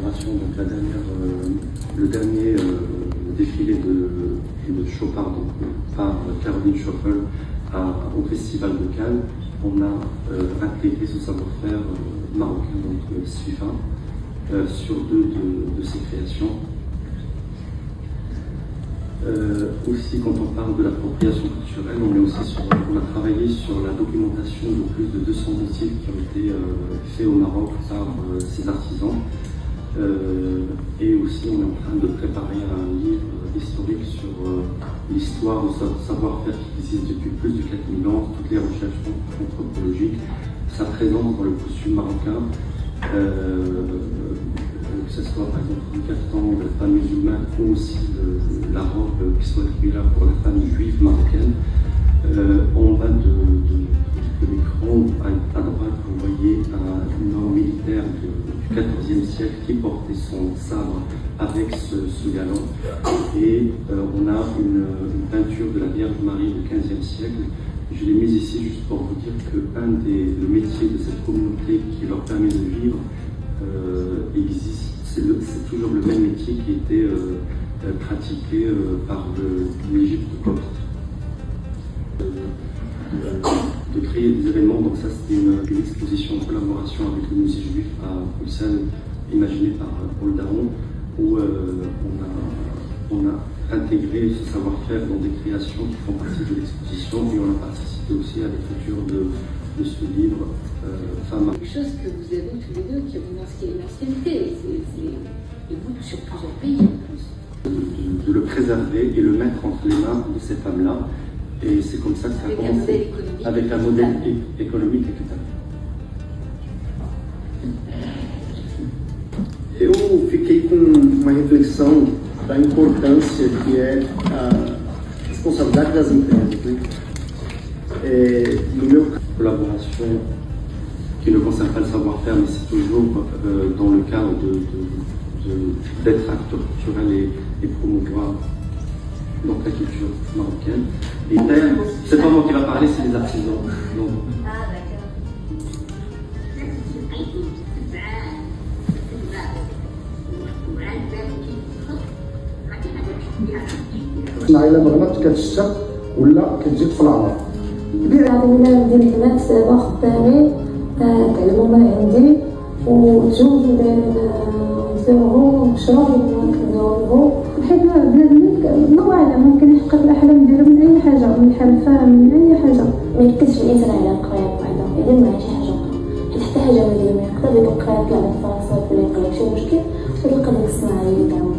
l'inauguration, donc le dernier défilé de Chopard par Caroline Schoffel au Festival de Cannes, on a intégré ce savoir-faire marocain, donc Sfifa, sur deux de ses créations. Aussi, quand on parle de l'appropriation culturelle, on a travaillé sur la documentation de plus de 200 métiers qui ont été faits au Maroc par ces artisans. Et aussi, on est en train de préparer un livre historique sur l'histoire du savoir-faire qui existe depuis plus de 4000 ans, toutes les recherches anthropologiques, sa présence dans le costume marocain, que ce soit par exemple le caftan de la femme musulmane ou aussi la robe qui soit là pour la femme juive marocaine. En bas de l'écran, à droite, vous voyez un homme militaire du XIVe siècle qui portait son sabre avec ce galant. Et on a une peinture de la Vierge Marie du XVe siècle. Je l'ai mise ici juste pour vous dire que le métier de cette communauté qui leur permet de vivre existe. C'est toujours le même métier qui était pratiqué par l'Égypte copte. De créer des événements, donc ça c'était une exposition en collaboration avec le musée juif à Bruxelles, imaginée par Paul Daron, où on a intégré ce savoir-faire dans des créations qui font partie de l'exposition, et on a participé aussi à l'écriture de ce livre Femme. Quelque chose que vous avez tous les deux, qui a une ancienneté, et vous sur plusieurs pays en plus. De le préserver et le mettre entre les mains de ces femmes-là. Et c'est comme ça que ça a commencé. Avec un modèle économique équitable. Eu fiquei com uma reflexão da importância que é a responsabilidade das empresas, né? No meu collaboration qui ne concerne pas le savoir-faire, mais c'est toujours dans le cadre d'être acteur culturel et promouvoir donc la culture marocaine. Et c'est pas moi qui va parler, c'est les artisans. Donc, العائلة بغلط كتشتق ولا كتجيك في العمر. عندنا ندير البنات دابا خدامين تعلموا ما عندي وتزوجوا نزوجوا ونشربوا ونكذبوا حيت بنادم الله اعلم ممكن يحقق الاحلام ديالو من اي حاجه، من الحرفه، من اي حاجه. ما يركزش الانسان على القرايه وحده، يدير معاه شي حاجه اخرى، حيت حتى حاجه مليئه ما يقدر يكون قرايه طلع لك فرنسا ولا يقرا شي مشكل وتلقى ديك الصناعه اللي تعاون.